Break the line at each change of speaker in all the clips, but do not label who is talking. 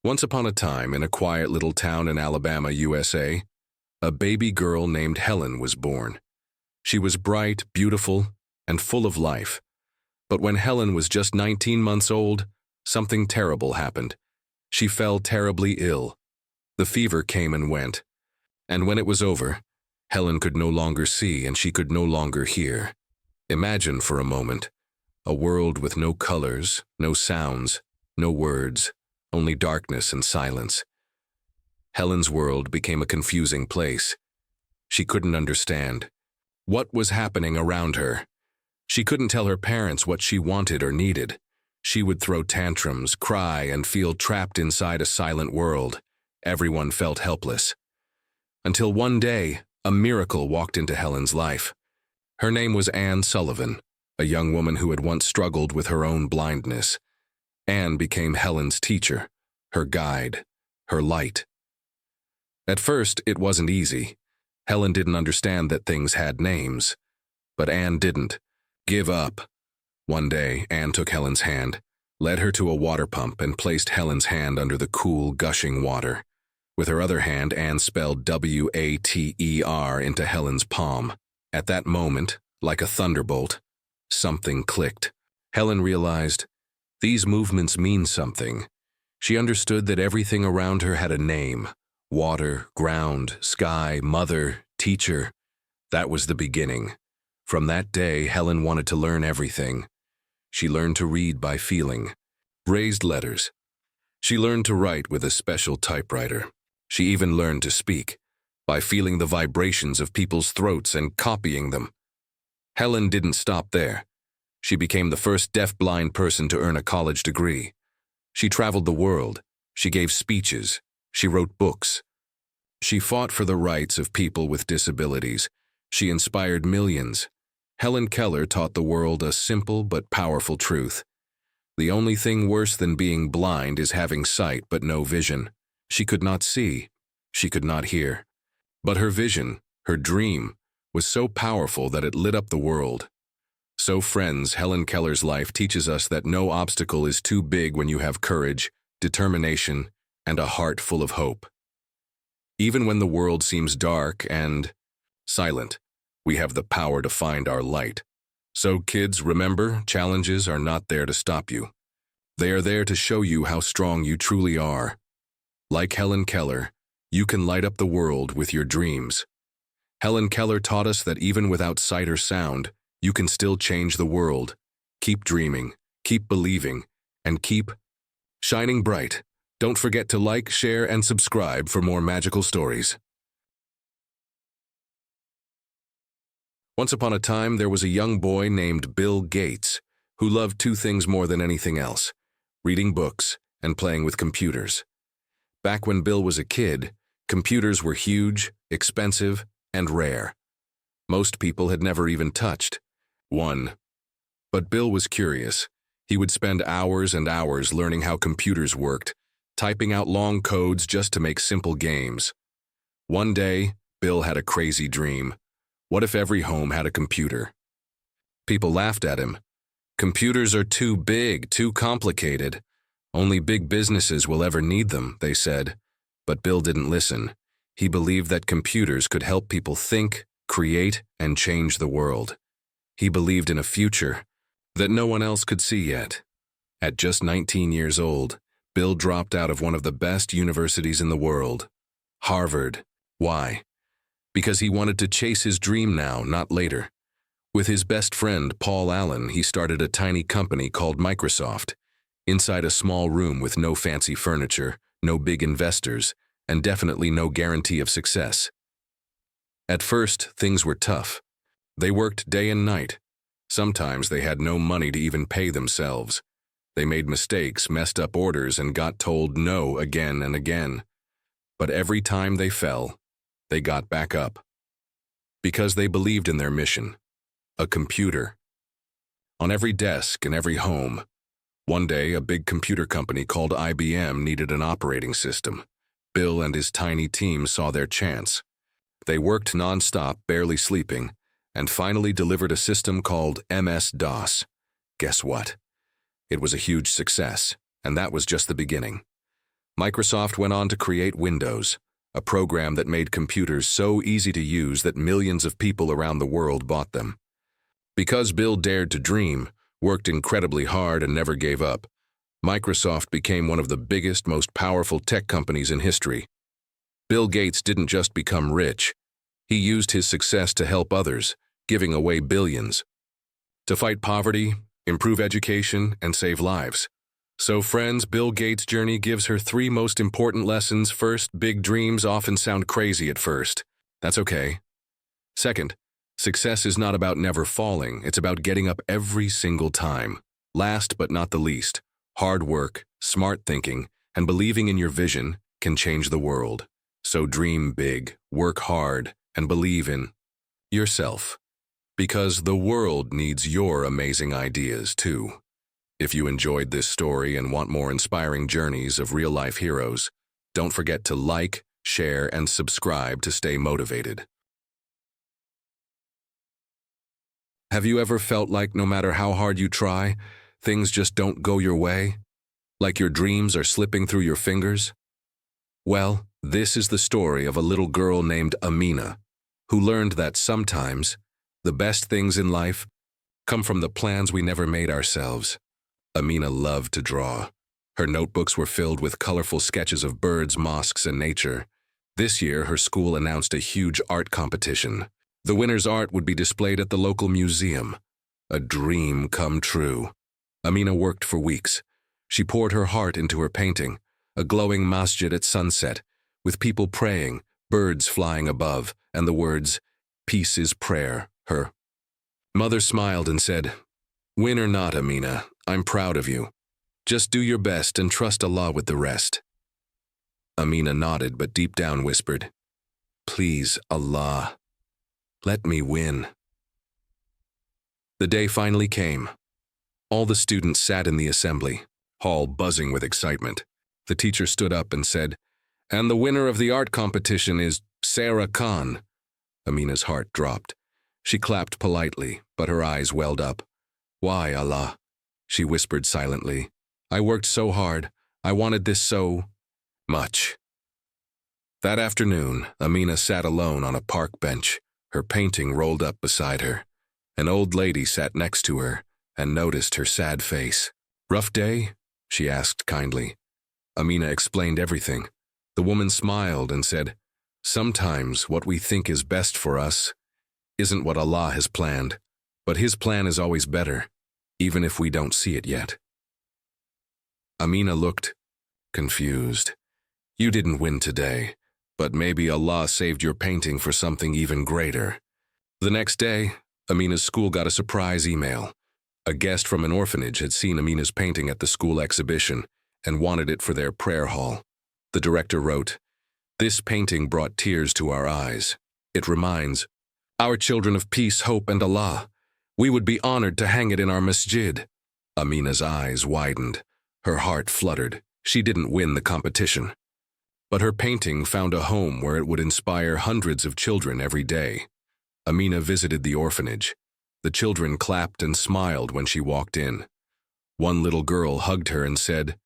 Once upon a time, in a quiet little town in Alabama, USA, a baby girl named Helen was born. She was bright, beautiful, and full of life. But when Helen was just 19 months old, something terrible happened. She fell terribly ill. The fever came and went. And when it was over, Helen could no longer see and she could no longer hear. Imagine for a moment a world with no colors, no sounds, no words, only darkness and silence. Helen's world became a confusing place. She couldn't understand. What was happening around her? She couldn't tell her parents what she wanted or needed. She would throw tantrums, cry, and feel trapped inside a silent world. Everyone felt helpless. Until one day, a miracle walked into Helen's life. Her name was Anne Sullivan, a young woman who had once struggled with her own blindness. Anne became Helen's teacher, her guide, her light. At first, it wasn't easy. Helen didn't understand that things had names. But Anne didn't give up. One day, Anne took Helen's hand, led her to a water pump, and placed Helen's hand under the cool, gushing water. With her other hand, Anne spelled W-A-T-E-R into Helen's palm. At that moment, like a thunderbolt, something clicked. Helen realized these movements mean something. She understood that everything around her had a name. Water, ground, sky, mother, teacher. That was the beginning. From that day, Helen wanted to learn everything. She learned to read by feeling, raised letters. She learned to write with a special typewriter. She even learned to speak by feeling the vibrations of people's throats and copying them. Helen didn't stop there. She became the first deaf-blind person to earn a college degree. She traveled the world. She gave speeches. She wrote books. She fought for the rights of people with disabilities. She inspired millions. Helen Keller taught the world a simple but powerful truth. The only thing worse than being blind is having sight but no vision. She could not see. She could not hear. But her vision, her dream, was so powerful that it lit up the world. So friends, Helen Keller's life teaches us that no obstacle is too big when you have courage, determination, and a heart full of hope. Even when the world seems dark and silent, we have the power to find our light. So kids, remember, challenges are not there to stop you. They are there to show you how strong you truly are. Like Helen Keller, you can light up the world with your dreams. Helen Keller taught us that even without sight or sound, you can still change the world. Keep dreaming, keep believing, and keep shining bright. Don't forget to like, share, and subscribe for more magical stories. Once upon a time, there was a young boy named Bill Gates who loved two things more than anything else: reading books and playing with computers. Back when Bill was a kid, computers were huge, expensive, and rare. Most people had never even touched one. But Bill was curious. He would spend hours and hours learning how computers worked, typing out long codes just to make simple games. One day, Bill had a crazy dream. What if every home had a computer? People laughed at him. Computers are too big, too complicated. Only big businesses will ever need them, they said. But Bill didn't listen. He believed that computers could help people think, create, and change the world. He believed in a future that no one else could see yet. At just 19 years old, Bill dropped out of one of the best universities in the world, Harvard. Why? Because he wanted to chase his dream now, not later. With his best friend, Paul Allen, he started a tiny company called Microsoft, inside a small room with no fancy furniture, no big investors, and definitely no guarantee of success. At first, things were tough. They worked day and night. Sometimes they had no money to even pay themselves. They made mistakes, messed up orders, and got told no again and again. But every time they fell, they got back up. Because they believed in their mission: a computer. On every desk in every home. One day, a big computer company called IBM needed an operating system. Bill and his tiny team saw their chance. They worked non-stop, barely sleeping, and finally delivered a system called MS-DOS. Guess what? It was a huge success, and that was just the beginning. Microsoft went on to create Windows, a program that made computers so easy to use that millions of people around the world bought them. Because Bill dared to dream, worked incredibly hard, and never gave up, Microsoft became one of the biggest, most powerful tech companies in history. Bill Gates didn't just become rich. He used his success to help others, giving away billions. To fight poverty, improve education, and save lives. So friends, Bill Gates' journey gives her 3 most important lessons. First, big dreams often sound crazy at first. That's okay. Second, success is not about never falling, it's about getting up every single time. Last but not the least, hard work, smart thinking, and believing in your vision can change the world. So dream big, work hard, and believe in yourself. Because the world needs your amazing ideas too. If you enjoyed this story and want more inspiring journeys of real-life heroes, don't forget to like, share, and subscribe to stay motivated. Have you ever felt like no matter how hard you try, things just don't go your way? Like your dreams are slipping through your fingers? Well, this is the story of a little girl named Amina, who learned that sometimes the best things in life come from the plans we never made ourselves. Amina loved to draw. Her notebooks were filled with colorful sketches of birds, mosques, and nature. This year, her school announced a huge art competition. The winner's art would be displayed at the local museum. A dream come true. Amina worked for weeks. She poured her heart into her painting, a glowing masjid at sunset, with people praying, birds flying above, and the words, "Peace is prayer." Her mother smiled and said, "Win or not, Amina, I'm proud of you. Just do your best and trust Allah with the rest." Amina nodded but deep down whispered, "Please, Allah, let me win." The day finally came. All the students sat in the assembly hall buzzing with excitement. The teacher stood up and said, "And the winner of the art competition is Sarah Khan." Amina's heart dropped. She clapped politely, but her eyes welled up. "Why, Allah?" she whispered silently. "I worked so hard. I wanted this so much." That afternoon, Amina sat alone on a park bench, her painting rolled up beside her. An old lady sat next to her and noticed her sad face. "Rough day?" she asked kindly. Amina explained everything. The woman smiled and said, "Sometimes what we think is best for us isn't what Allah has planned, but His plan is always better, even if we don't see it yet." Amina looked confused. "You didn't win today, but maybe Allah saved your painting for something even greater." The next day, Amina's school got a surprise email. A guest from an orphanage had seen Amina's painting at the school exhibition and wanted it for their prayer hall. The director wrote, "This painting brought tears to our eyes. It reminds our children of peace, hope, and Allah. We would be honored to hang it in our masjid." Amina's eyes widened. Her heart fluttered. She didn't win the competition, but her painting found a home where it would inspire hundreds of children every day. Amina visited the orphanage. The children clapped and smiled when she walked in. One little girl hugged her and said,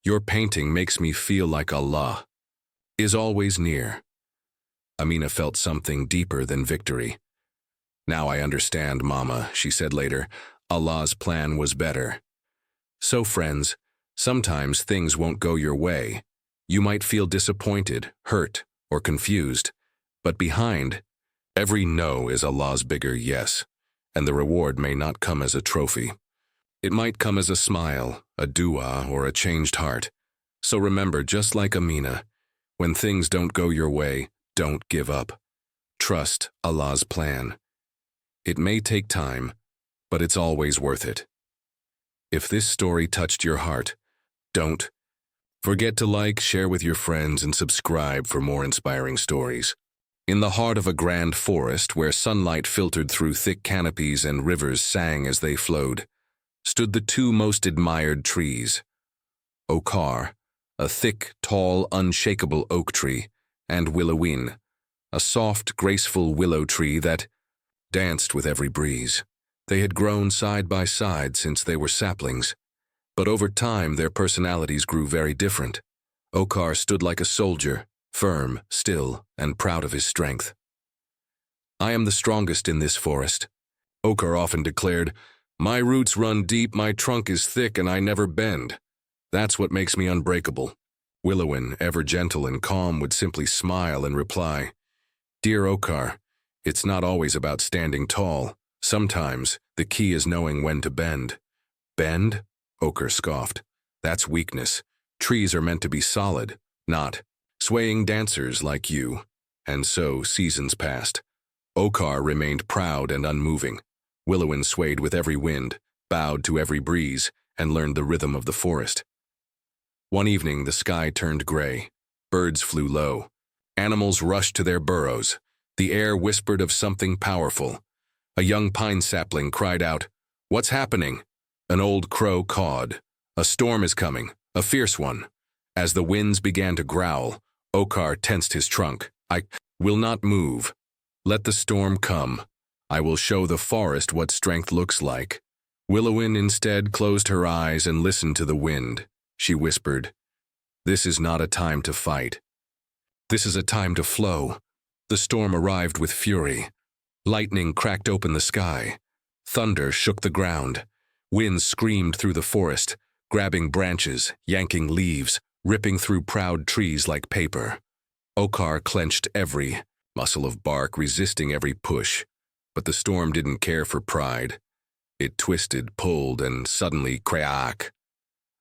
"Your painting makes me feel like Allah is always near." Amina felt something deeper than victory. "Now I understand, Mama," she said later. "Allah's plan was better." So friends, sometimes things won't go your way. You might feel disappointed, hurt, or confused, but behind every no is Allah's bigger yes, and the reward may not come as a trophy. It might come as a smile, a dua, or a changed heart. So remember, just like Amina, when things don't go your way, don't give up. Trust Allah's plan. It may take time, but it's always worth it. If this story touched your heart, don't forget to like, share with your friends, and subscribe for more inspiring stories. In the heart of a grand forest where sunlight filtered through thick canopies and rivers sang as they flowed, stood the 2 most admired trees. Okar, a thick, tall, unshakable oak tree, and Willowin, a soft, graceful willow tree that danced with every breeze. They had grown side by side since they were saplings, but over time their personalities grew very different. Okar stood like a soldier, firm, still, and proud of his strength. "I am the strongest in this forest," Okar often declared. "My roots run deep, my trunk is thick, and I never bend. That's what makes me unbreakable." Willowin, ever gentle and calm, would simply smile and reply, "Dear Okar, it's not always about standing tall. Sometimes the key is knowing when to bend." "Bend?" Okar scoffed. "That's weakness. Trees are meant to be solid, not swaying dancers like you." And so seasons passed. Okar remained proud and unmoving. Willowin swayed with every wind, bowed to every breeze, and learned the rhythm of the forest. One evening the sky turned gray. Birds flew low. Animals rushed to their burrows. The air whispered of something powerful. A young pine sapling cried out, "What's happening?" An old crow cawed. "A storm is coming, a fierce one." As the winds began to growl, Okar tensed his trunk. "I will not move. Let the storm come. I will show the forest what strength looks like." Willowin instead closed her eyes and listened to the wind. She whispered, "This is not a time to fight. This is a time to flow." The storm arrived with fury. Lightning cracked open the sky. Thunder shook the ground. Winds screamed through the forest, grabbing branches, yanking leaves, ripping through proud trees like paper. Okar clenched every muscle of bark, resisting every push. But the storm didn't care for pride. It twisted, pulled, and suddenly, crack!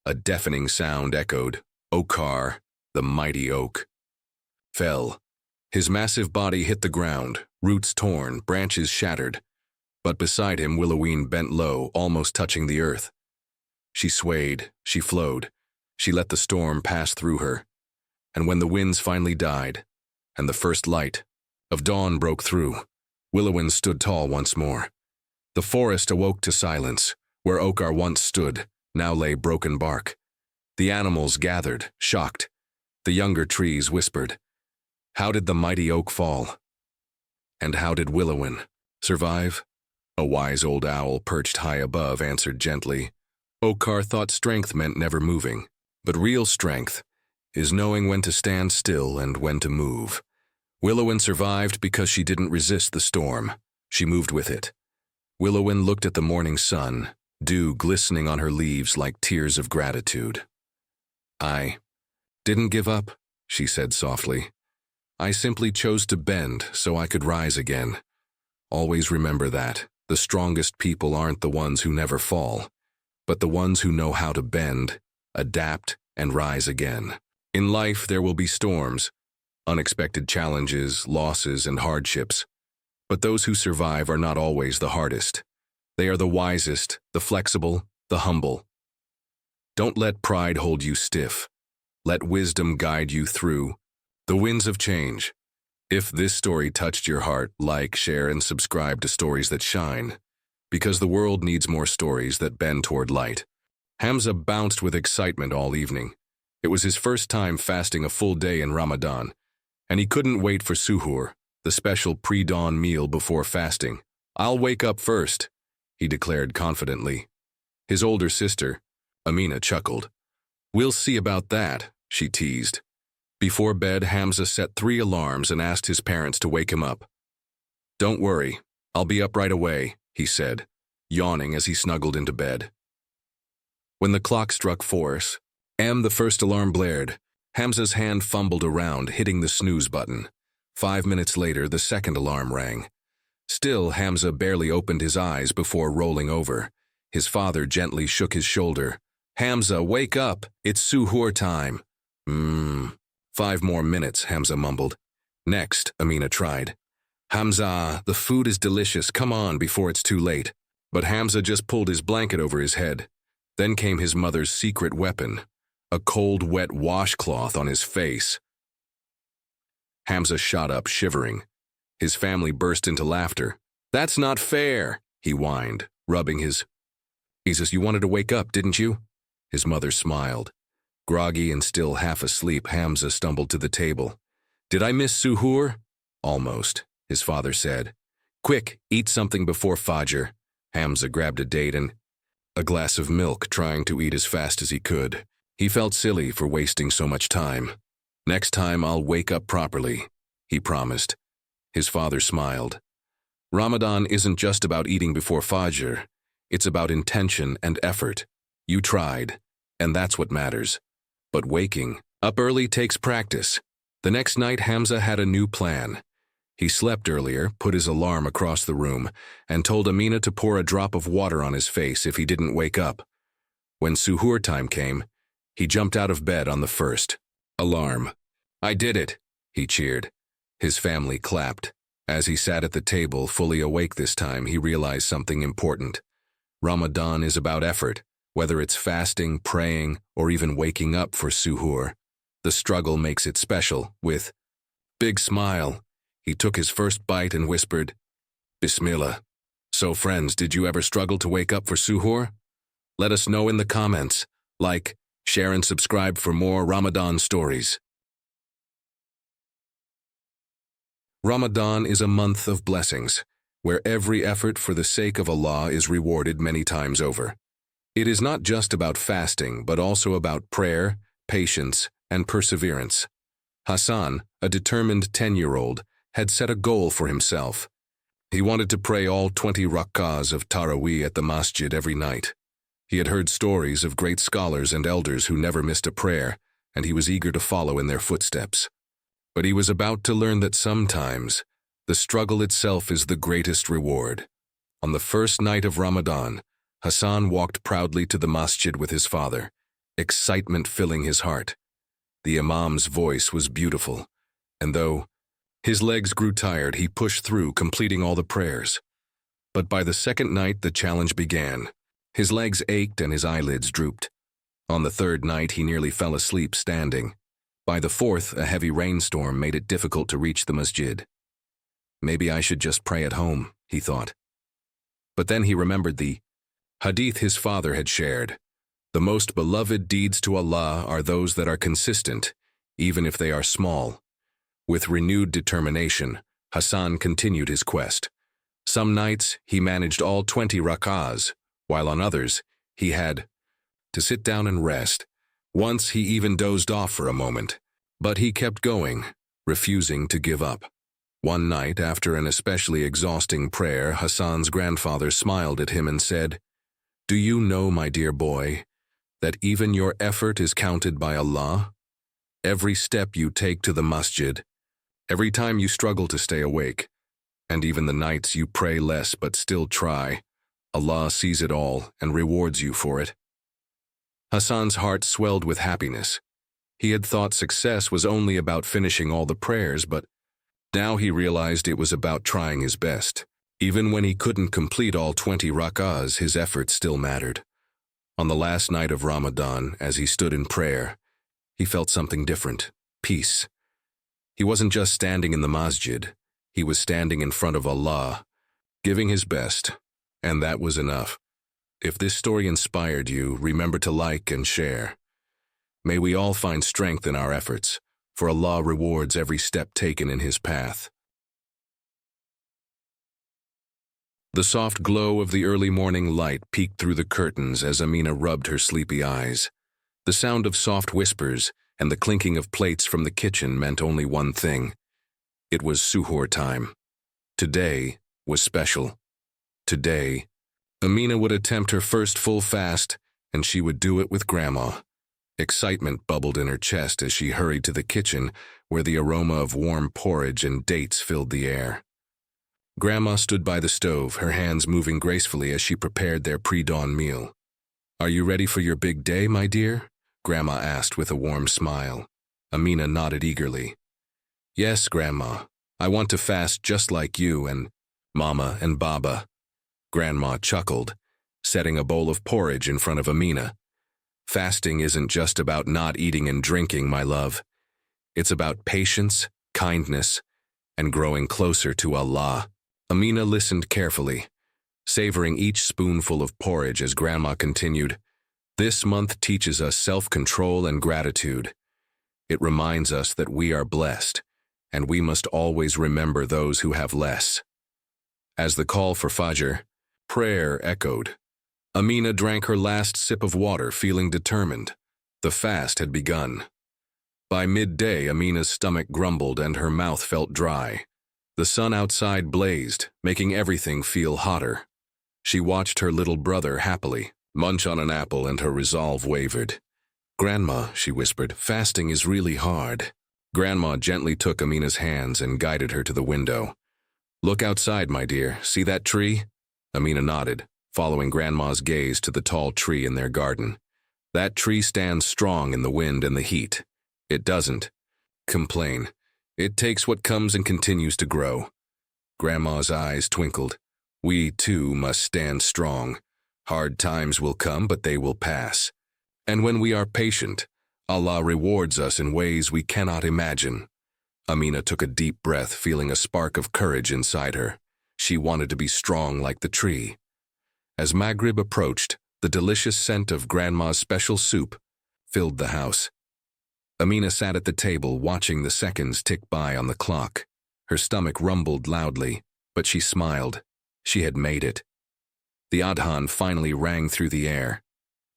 A deafening sound echoed. Okar, the mighty oak, fell. His massive body hit the ground, roots torn, branches shattered. But beside him, Willowin bent low, almost touching the earth. She swayed, she flowed, she let the storm pass through her. And when the winds finally died, and the first light of dawn broke through, Willowin stood tall once more. The forest awoke to silence. Where Okar once stood, now lay broken bark. The animals gathered, shocked. The younger trees whispered, "How did the mighty oak fall? And how did Willowin survive?" A wise old owl perched high above answered gently, "Okar thought strength meant never moving, but real strength is knowing when to stand still and when to move." Willowin survived because she didn't resist the storm. She moved with it. Willowin looked at the morning sun, dew glistening on her leaves like tears of gratitude. "I didn't give up," she said softly. "I simply chose to bend so I could rise again. Always remember that. The strongest people aren't the ones who never fall, but the ones who know how to bend, adapt, and rise again." In life, there will be storms, unexpected challenges, losses, and hardships. But those who survive are not always the hardest. They are the wisest, the flexible, the humble. Don't let pride hold you stiff. Let wisdom guide you through the winds of change. If this story touched your heart, like, share, and subscribe to Stories That Shine, because the world needs more stories that bend toward light. Hamza bounced with excitement all evening. It was his first time fasting a full day in Ramadan, and he couldn't wait for suhoor, the special pre-dawn meal before fasting. "I'll wake up first," he declared confidently. His older sister, Amina, chuckled. "We'll see about that," she teased. Before bed, Hamza set 3 alarms and asked his parents to wake him up. "Don't worry, I'll be up right away," he said, yawning as he snuggled into bed. When the clock struck 4 a.m., the first alarm blared. Hamza's hand fumbled around, hitting the snooze button. 5 minutes later, the second alarm rang. Still, Hamza barely opened his eyes before rolling over. His father gently shook his shoulder. "Hamza, wake up! It's suhoor time." 5 more minutes," Hamza mumbled. "Next," Amina tried. "Hamza, the food is delicious. Come on before it's too late." But Hamza just pulled his blanket over his head. Then came his mother's secret weapon, a cold, wet washcloth on his face. Hamza shot up, shivering. His family burst into laughter. "That's not fair," he whined, rubbing his... "Jesus, you wanted to wake up, didn't you?" His mother smiled. Groggy and still half asleep, Hamza stumbled to the table. "Did I miss suhoor?" "Almost," his father said. "Quick, eat something before Fajr." Hamza grabbed a date and a glass of milk, trying to eat as fast as he could. He felt silly for wasting so much time. "Next time I'll wake up properly," he promised. His father smiled. Ramadan isn't just about eating before Fajr. It's about intention and effort. You tried, and that's what matters. But waking up early takes practice. The next night, Hamza had a new plan. He slept earlier, put his alarm across the room, and told Amina to pour a drop of water on his face if he didn't wake up. When suhoor time came, he jumped out of bed on the first alarm. "I did it," he cheered. His family clapped. As he sat at the table, fully awake this time, he realized something important. Ramadan is about effort, whether it's fasting, praying, or even waking up for suhoor. The struggle makes it special. With big smile, he took his first bite and whispered, "Bismillah." So friends, did you ever struggle to wake up for suhoor? Let us know in the comments. Like, share and subscribe for more Ramadan stories. Ramadan is a month of blessings, where every effort for the sake of Allah is rewarded many times over. It is not just about fasting, but also about prayer, patience, and perseverance. Hassan, a determined 10-year-old, had set a goal for himself. He wanted to pray all 20 rak'ahs of Taraweeh at the masjid every night. He had heard stories of great scholars and elders who never missed a prayer, and he was eager to follow in their footsteps. But he was about to learn that sometimes the struggle itself is the greatest reward. On the first night of Ramadan, Hassan walked proudly to the masjid with his father, excitement filling his heart. The imam's voice was beautiful, and though his legs grew tired, he pushed through, completing all the prayers. But by the second night, the challenge began. His legs ached and his eyelids drooped. On the third night, he nearly fell asleep standing. By the fourth, a heavy rainstorm made it difficult to reach the masjid. Maybe I should just pray at home, he thought. But then he remembered the hadith his father had shared. The most beloved deeds to Allah are those that are consistent, even if they are small. With renewed determination, Hassan continued his quest. Some nights, he managed all 20 rak'ahs, while on others, he had to sit down and rest. Once he even dozed off for a moment, but he kept going, refusing to give up. One night, after an especially exhausting prayer, Hassan's grandfather smiled at him and said, "Do you know, my dear boy, that even your effort is counted by Allah? Every step you take to the masjid, every time you struggle to stay awake, and even the nights you pray less but still try, Allah sees it all and rewards you for it." Hassan's heart swelled with happiness. He had thought success was only about finishing all the prayers, but now he realized it was about trying his best. Even when he couldn't complete all 20 rak'ahs, his effort still mattered. On the last night of Ramadan, as he stood in prayer, he felt something different: peace. He wasn't just standing in the masjid, he was standing in front of Allah, giving his best, and that was enough. If this story inspired you, remember to like and share. May we all find strength in our efforts, for Allah rewards every step taken in His path. The soft glow of the early morning light peeked through the curtains as Amina rubbed her sleepy eyes. The sound of soft whispers and the clinking of plates from the kitchen meant only one thing. It was suhoor time. Today was special. Today, Amina would attempt her first full fast, and she would do it with Grandma. Excitement bubbled in her chest as she hurried to the kitchen, where the aroma of warm porridge and dates filled the air. Grandma stood by the stove, her hands moving gracefully as she prepared their pre-dawn meal. "Are you ready for your big day, my dear?" Grandma asked with a warm smile. Amina nodded eagerly. "Yes, Grandma. I want to fast just like you and Mama and Baba." Grandma chuckled, setting a bowl of porridge in front of Amina. "Fasting isn't just about not eating and drinking, my love. It's about patience, kindness, and growing closer to Allah." Amina listened carefully, savoring each spoonful of porridge as Grandma continued. "This month teaches us self-control and gratitude. It reminds us that we are blessed, and we must always remember those who have less." As the call for Fajr, prayer echoed. Amina drank her last sip of water, feeling determined. The fast had begun. By midday, Amina's stomach grumbled and her mouth felt dry. The sun outside blazed, making everything feel hotter. She watched her little brother happily munch on an apple, and her resolve wavered. "Grandma," she whispered, "fasting is really hard." Grandma gently took Amina's hands and guided her to the window. "Look outside, my dear. See that tree?" Amina nodded, following Grandma's gaze to the tall tree in their garden. "That tree stands strong in the wind and the heat. It doesn't complain. It takes what comes and continues to grow." Grandma's eyes twinkled. "We, too, must stand strong. Hard times will come, but they will pass. And when we are patient, Allah rewards us in ways we cannot imagine." Amina took a deep breath, feeling a spark of courage inside her. She wanted to be strong like the tree. As Maghrib approached, the delicious scent of Grandma's special soup filled the house. Amina sat at the table, watching the seconds tick by on the clock. Her stomach rumbled loudly, but she smiled. She had made it. The adhan finally rang through the air.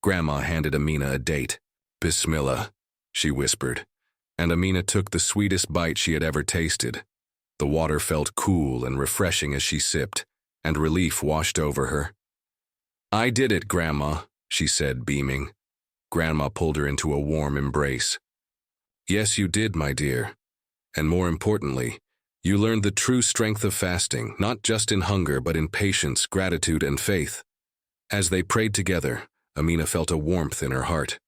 Grandma handed Amina a date. "Bismillah," she whispered, and Amina took the sweetest bite she had ever tasted. The water felt cool and refreshing as she sipped, and relief washed over her. "I did it, Grandma," she said, beaming. Grandma pulled her into a warm embrace. "Yes, you did, my dear. And more importantly, you learned the true strength of fasting, not just in hunger, but in patience, gratitude, and faith." As they prayed together, Amina felt a warmth in her heart.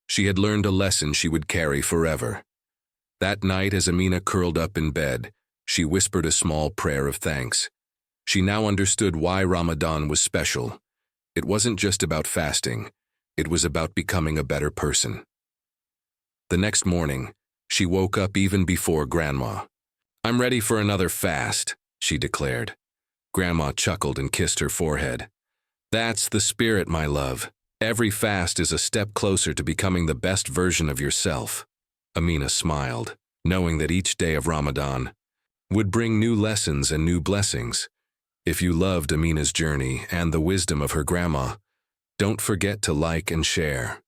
She had learned a lesson she would carry forever. That night, as Amina curled up in bed, she whispered a small prayer of thanks. She now understood why Ramadan was special. It wasn't just about fasting. It was about becoming a better person. The next morning, she woke up even before Grandma. "I'm ready for another fast," she declared. Grandma chuckled and kissed her forehead. "That's the spirit, my love. Every fast is a step closer to becoming the best version of yourself." Amina smiled, knowing that each day of Ramadan would bring new lessons and new blessings. If you loved Amina's journey and the wisdom of her grandma, don't forget to like and share.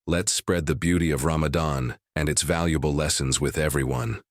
Let's spread the beauty of Ramadan and its valuable lessons with everyone.